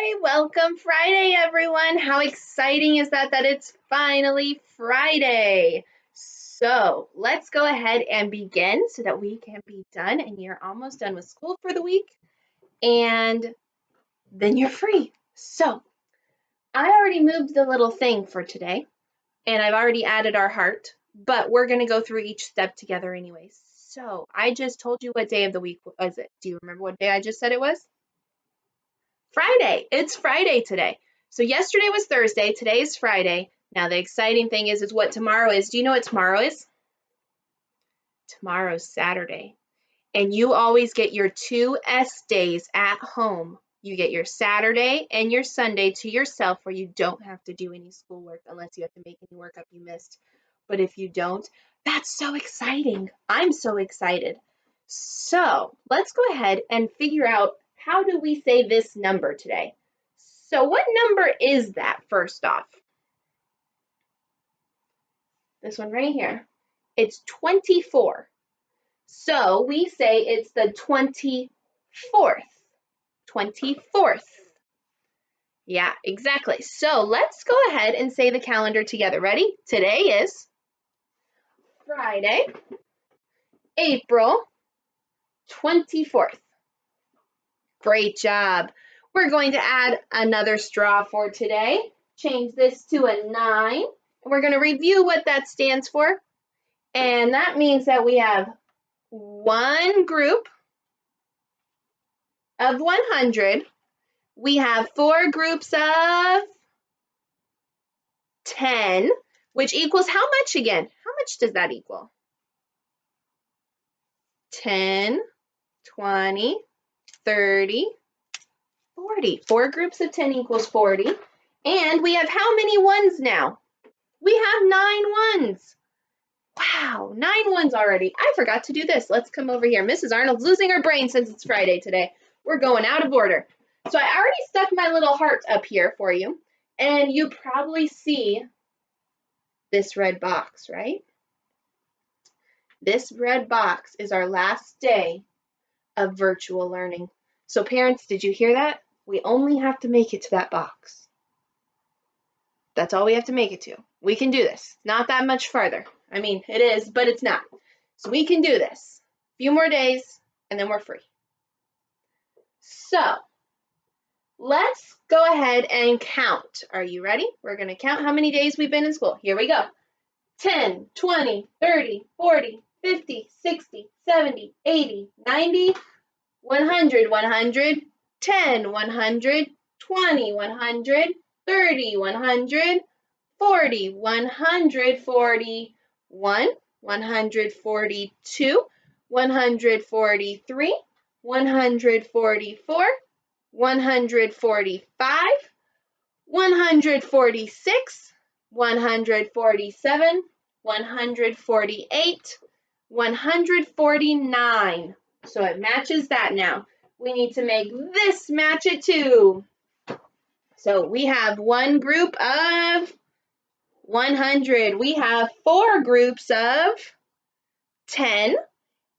Hi, welcome Friday, everyone. How exciting is that it's finally Friday. So let's go ahead and begin so that we can be done and you're almost done with school for the week and then you're free. So I already moved the little thing for today and I've already added our heart, but we're going to go through each step together anyways. So I just told you what day of the week was it. Do you remember what day I just said it was? Friday. It's Friday today. So yesterday was Thursday. Today is Friday. Now the exciting thing is what tomorrow is. Do you know what tomorrow is? Tomorrow's Saturday. And you always get your 2 S days at home. You get your Saturday and your Sunday to yourself where you don't have to do any schoolwork unless you have to make any work up you missed. But if you don't, that's so exciting. I'm so excited. So let's go ahead and figure out how do we say this number today? So what number is that first off? This one right here. It's 24. So we say it's the 24th. 24th. Yeah, exactly. So let's go ahead and say the calendar together. Ready? Today is Friday, April 24th. Great job. We're going to add another straw for today. Change this to a 9. And we're going to review what that stands for. And that means that we have one group of 100. We have 4 groups of 10, which equals how much again? How much does that equal? 10, 20, 30, 40. 4 groups of 10 equals 40. And we have how many ones now? We have 9 ones. Wow, 9 ones already. I forgot to do this. Let's come over here. Mrs. Arnold's losing her brain since it's Friday today. We're going out of order. So I already stuck my little heart up here for you. And you probably see this red box, right? This red box is our last day of virtual learning. So parents, did you hear that? We only have to make it to that box. That's all we have to make it to. We can do this. Not that much farther. I mean, it is, but it's not. So we can do this. A few more days, and then we're free. So let's go ahead and count. Are you ready? We're going to count how many days we've been in school. Here we go. 10, 20, 30, 40, 50, 60, 70, 80, 90, 100, 100, 10, 100, 20, 100, 30, 100, 40, 141, 142, 143, 144, 145, 146, 147, 148, 149. So it matches that now. We need to make this match it too. So we have one group of 100. We have 4 groups of 10.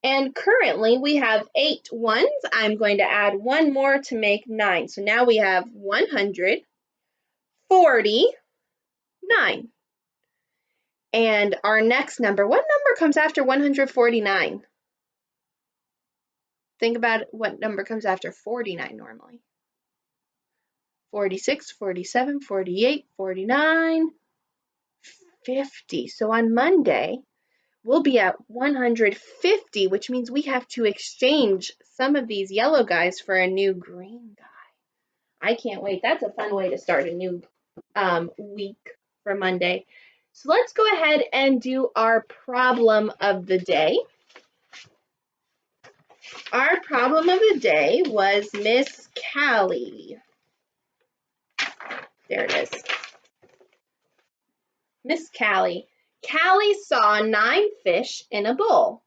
And currently we have 8 ones. I'm going to add 1 more to make 9. So now we have 149. And our next number, what number comes after 149? Think about what number comes after 49 normally. 46, 47, 48, 49, 50. So on Monday, we'll be at 150, which means we have to exchange some of these yellow guys for a new green guy. I can't wait. That's a fun way to start a new week for Monday. So let's go ahead and do our problem of the day. Our problem of the day was Miss Callie. There it is. Miss Callie. Callie saw 9 fish in a bowl.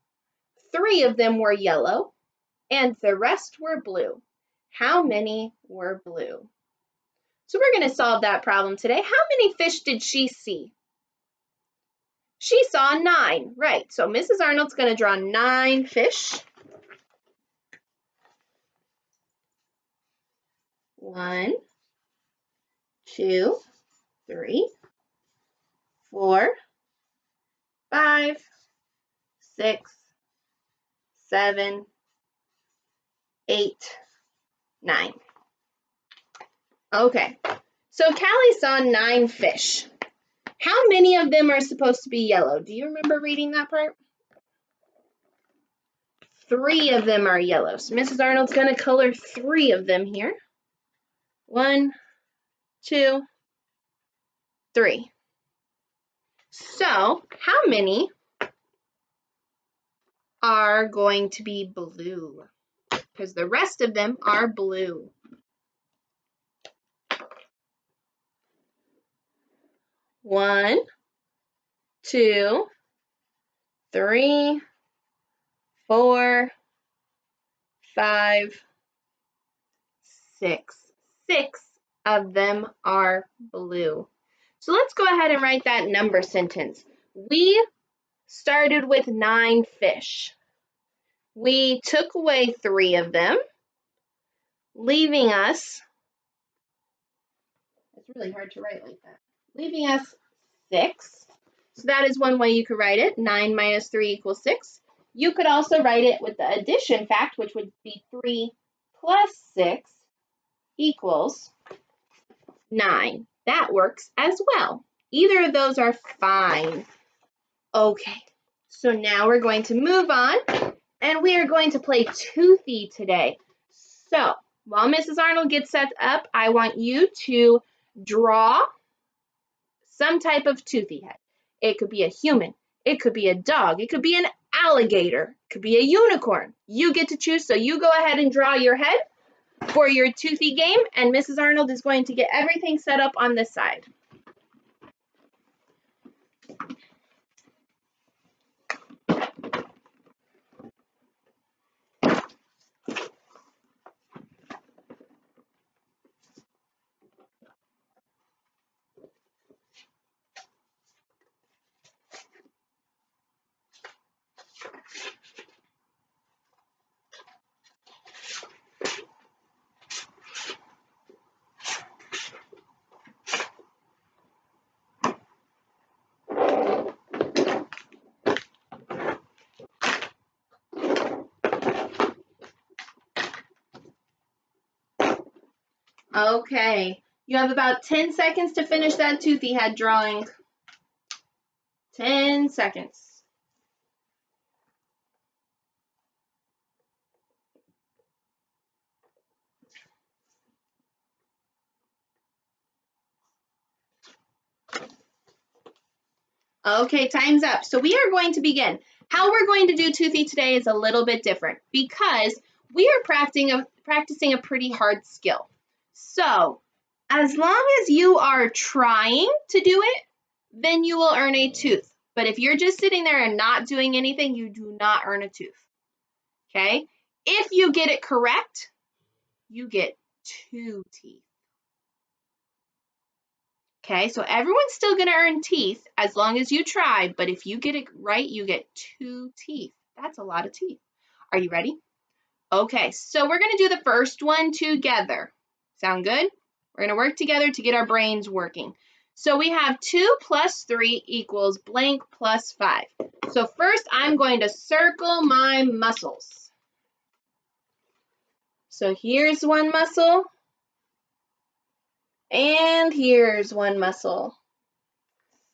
3 of them were yellow, and the rest were blue. How many were blue? So we're going to solve that problem today. How many fish did she see? She saw 9, right. So Mrs. Arnold's going to draw 9 fish. 1, 2, 3, 4, 5, 6, 7, 8, 9. Okay, so Callie saw 9 fish. How many of them are supposed to be yellow? Do you remember reading that part? 3 of them are yellow. So Mrs. Arnold's going to color 3 of them here. 1, 2, 3. So how many are going to be blue? Because the rest of them are blue. 1, 2, 3, 4, 5, 6. 6 of them are blue. So let's go ahead and write that number sentence. We started with 9 fish. We took away 3 of them, leaving us, it's really hard to write like that, leaving us 6. So that is one way you could write it. 9 minus 3 equals 6. You could also write it with the addition fact, which would be 3 plus 6 equals 9. That works as well. Either of those are fine. Okay, so now we're going to move on, and we are going to play Toothy today. So while Mrs. Arnold gets set up, I want you to draw some type of Toothy head. It could be a human, it could be a dog, it could be an alligator, it could be a unicorn. You get to choose, so you go ahead and draw your head for your Toothy game, and Mrs. Arnold is going to get everything set up on this side. Okay, you have about 10 seconds to finish that Toothy head drawing. 10 seconds. Okay, time's up. So we are going to begin. How we're going to do Toothy today is a little bit different because we are practicing a pretty hard skill. So as long as you are trying to do it, then you will earn a tooth. But if you're just sitting there and not doing anything, you do not earn a tooth. Okay? If you get it correct, you get 2 teeth. Okay, so everyone's still going to earn teeth as long as you try, but if you get it right, you get 2 teeth. That's a lot of teeth. Are you ready? Okay, so we're going to do the first one together. Sound good? We're going to work together to get our brains working. So we have 2 plus 3 equals blank plus 5. So first I'm going to circle my muscles. So here's one muscle, and here's one muscle.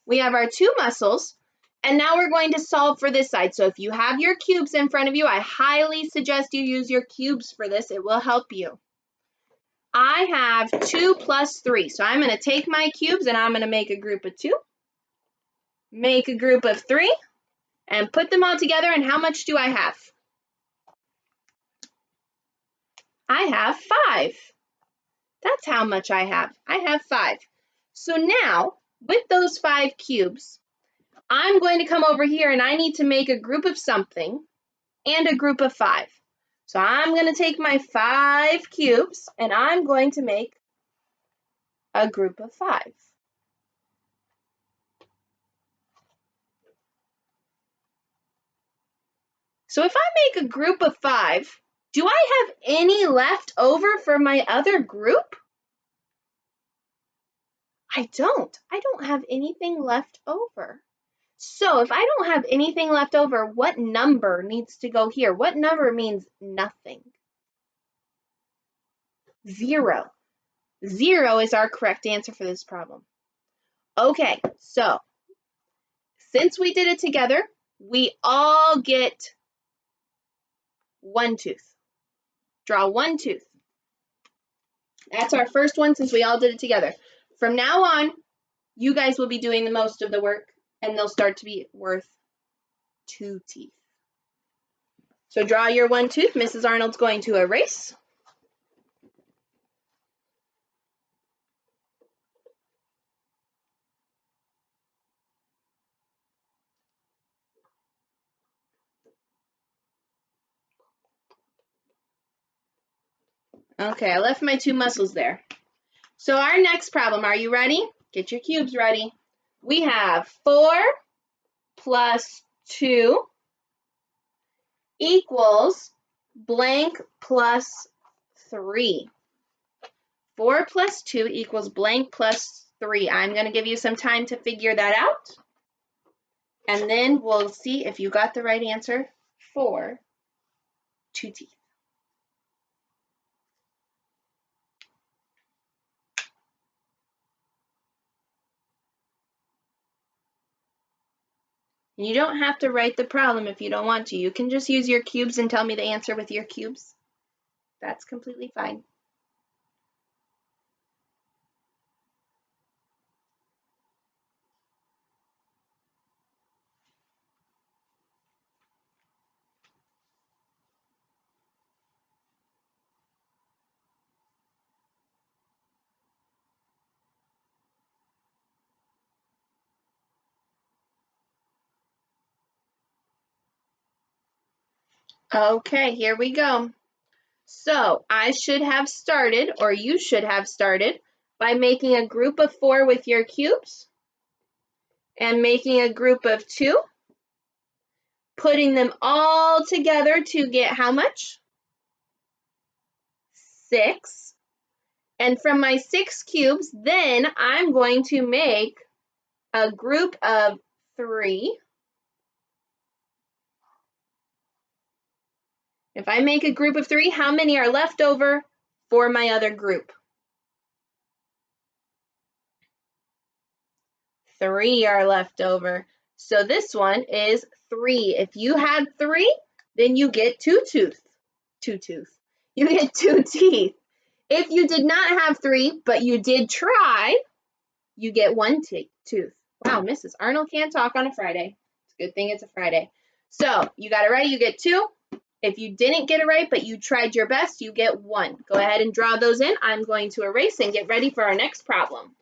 We have our 2 muscles, and now we're going to solve for this side. So if you have your cubes in front of you, I highly suggest you use your cubes for this. It will help you. I have 2 plus 3, so I'm going to take my cubes and I'm going to make a group of 2, make a group of 3, and put them all together, and how much do I have? I have 5. That's how much I have. I have 5. So now, with those 5 cubes, I'm going to come over here and I need to make a group of something and a group of 5. So I'm going to take my 5 cubes and I'm going to make a group of 5. So if I make a group of 5, do I have any left over for my other group? I don't have anything left over. So if I don't have anything left over, what number needs to go here? What number means nothing? 0. 0 is our correct answer for this problem. Okay, so since we did it together, we all get 1 tooth. Draw 1 tooth. That's our first one since we all did it together. From now on, you guys will be doing the most of the work, and they'll start to be worth 2 teeth. So draw your 1 tooth. Mrs. Arnold's going to erase. Okay, I left my 2 muscles there. So our next problem, are you ready? Get your cubes ready. We have 4 plus 2 equals blank plus 3. 4 plus 2 equals blank plus 3. I'm going to give you some time to figure that out. And then we'll see if you got the right answer for 2 teeth. You don't have to write the problem if you don't want to. You can just use your cubes and tell me the answer with your cubes. That's completely fine. Okay, here we go. So I should have started, or you should have started, by making a group of 4 with your cubes and making a group of 2, putting them all together to get how much? 6. And from my 6 cubes, then I'm going to make a group of 3. If I make a group of 3, how many are left over for my other group? 3 are left over. So this one is 3. If you had 3, then you get 2 tooth. 2 tooth. You get 2 teeth. If you did not have 3, but you did try, you get 1 tooth. Wow, Mrs. Arnold can't talk on a Friday. It's a good thing it's a Friday. So you got it right, you get 2. If you didn't get it right, but you tried your best, you get 1. Go ahead and draw those in. I'm going to erase and get ready for our next problem.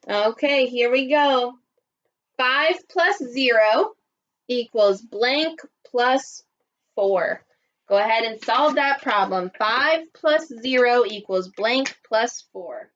Okay, here we go. 5 plus 0 equals blank plus 4. Go ahead and solve that problem. 5 plus 0 equals blank plus 4.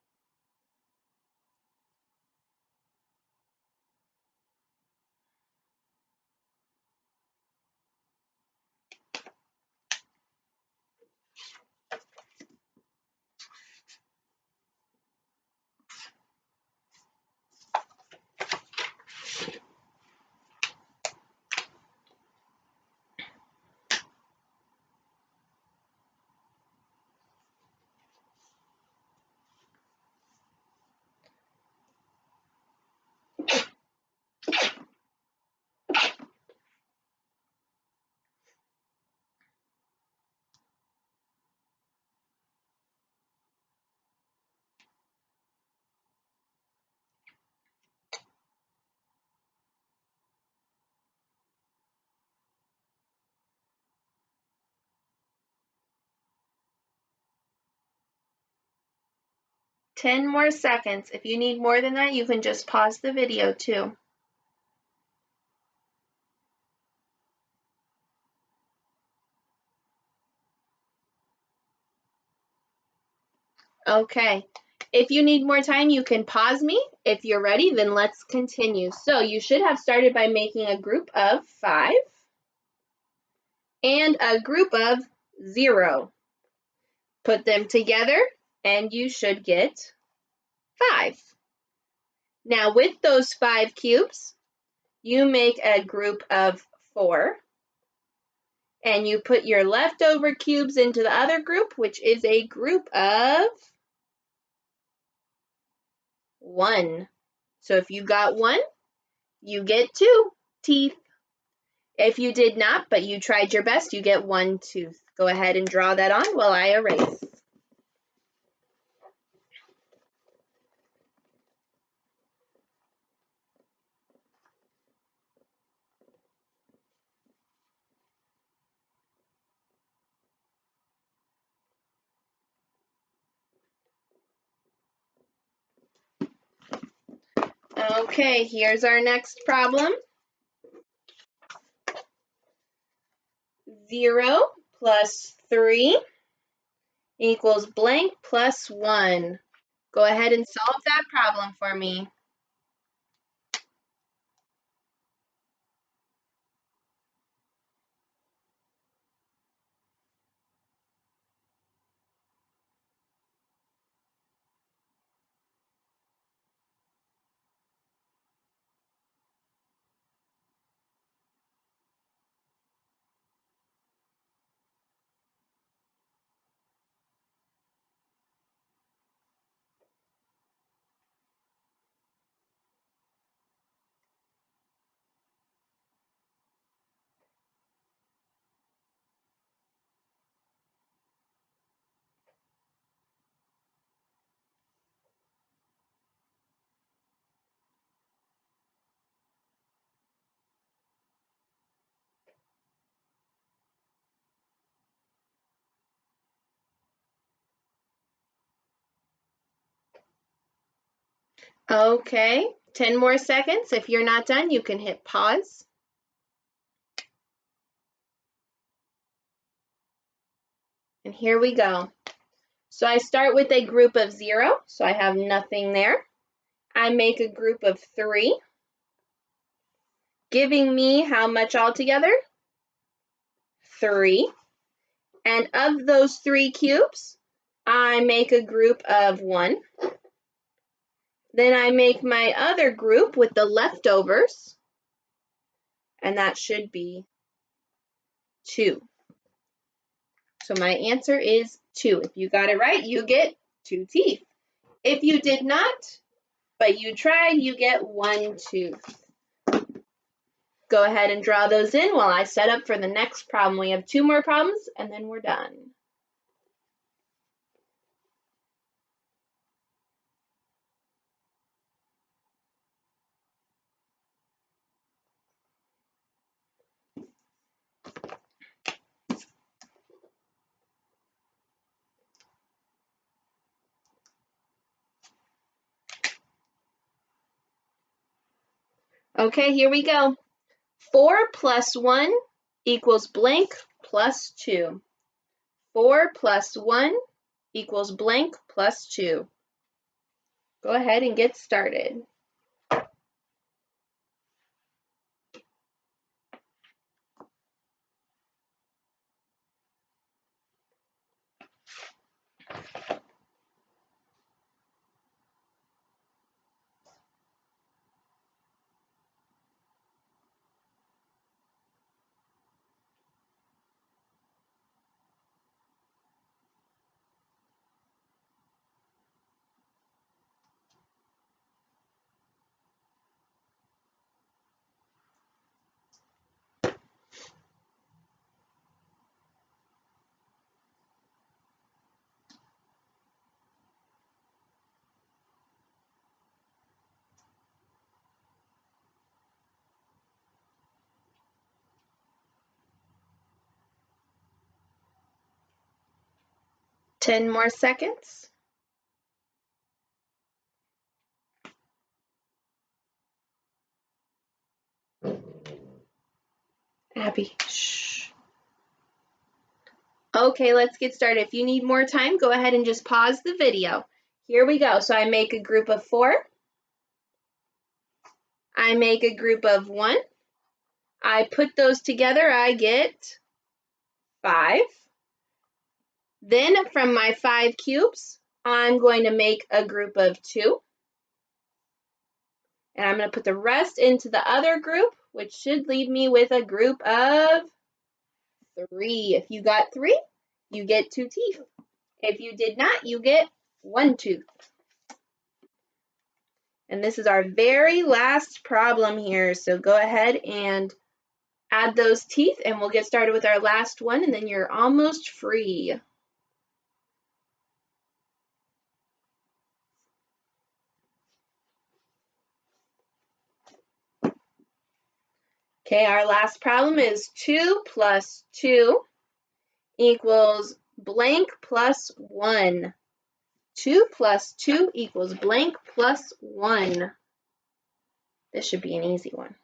Ten more seconds. If you need more than that, you can just pause the video too. Okay. If you need more time, you can pause me. If you're ready, then let's continue. So you should have started by making a group of 5 and a group of 0. Put them together and you should get 5. Now with those 5 cubes, you make a group of 4 and you put your leftover cubes into the other group, which is a group of 1. So if you got 1, you get 2 teeth. If you did not, but you tried your best, you get 1 tooth. Go ahead and draw that on while I erase. Okay, here's our next problem. 0 plus 3 equals blank plus 1. Go ahead and solve that problem for me. Okay, 10 more seconds. If you're not done, you can hit pause. And here we go. So I start with a group of 0, so I have nothing there. I make a group of 3, giving me how much altogether? 3. And of those 3 cubes, I make a group of 1. Then I make my other group with the leftovers, and that should be 2. So my answer is 2. If you got it right, you get 2 teeth. If you did not, but you tried, you get 1 tooth. Go ahead and draw those in while I set up for the next problem. We have 2 more problems, and then we're done. Okay, here we go. 4 plus 1 equals blank plus 2. 4 plus 1 equals blank plus 2. Go ahead and get started. Ten more seconds. Abby, shh. Okay, let's get started. If you need more time, go ahead and just pause the video. Here we go. So I make a group of 4. I make a group of 1. I put those together, I get 5. Then from my 5 cubes, I'm going to make a group of 2. And I'm going to put the rest into the other group, which should leave me with a group of 3. If you got 3, you get 2 teeth. If you did not, you get 1 tooth. And this is our very last problem here. So go ahead and add those teeth and we'll get started with our last one and then you're almost free. Okay, our last problem is 2 plus 2 equals blank plus 1. 2 plus 2 equals blank plus 1. This should be an easy one.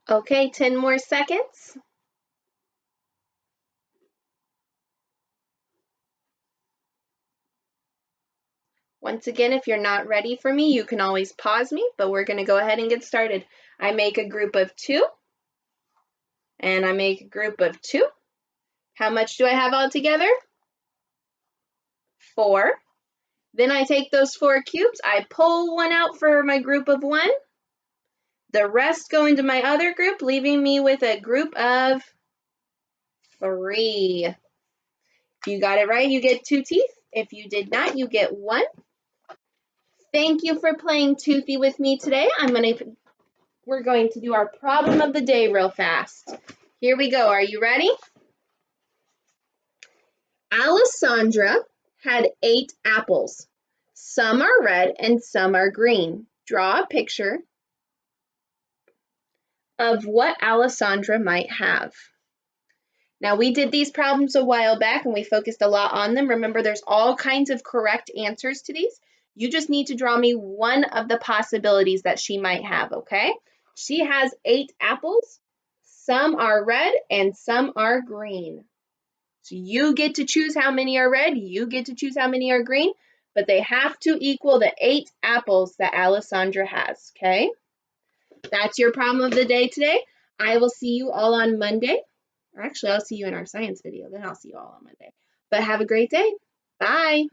Okay, 10 more seconds. Once again, if you're not ready for me, you can always pause me, but we're going to go ahead and get started. I make a group of 2, and I make a group of 2. How much do I have all together? 4. Then I take those 4 cubes, I pull one out for my group of 1. The rest go into my other group, leaving me with a group of 3. If you got it right, you get 2 teeth. If you did not, you get 1. Thank you for playing Toothy with me today. We're going to do our problem of the day real fast. Here we go. Are you ready? Alessandra had 8 apples. Some are red and some are green. Draw a picture of what Alessandra might have. Now, we did these problems a while back and we focused a lot on them. Remember, there's all kinds of correct answers to these. You just need to draw me one of the possibilities that she might have, okay? She has 8 apples. Some are red and some are green. So you get to choose how many are red, you get to choose how many are green, but they have to equal the 8 apples that Alessandra has, okay? That's your problem of the day today. I will see you all on Monday. Or actually, I'll see you in our science video. Then I'll see you all on Monday. But have a great day. Bye.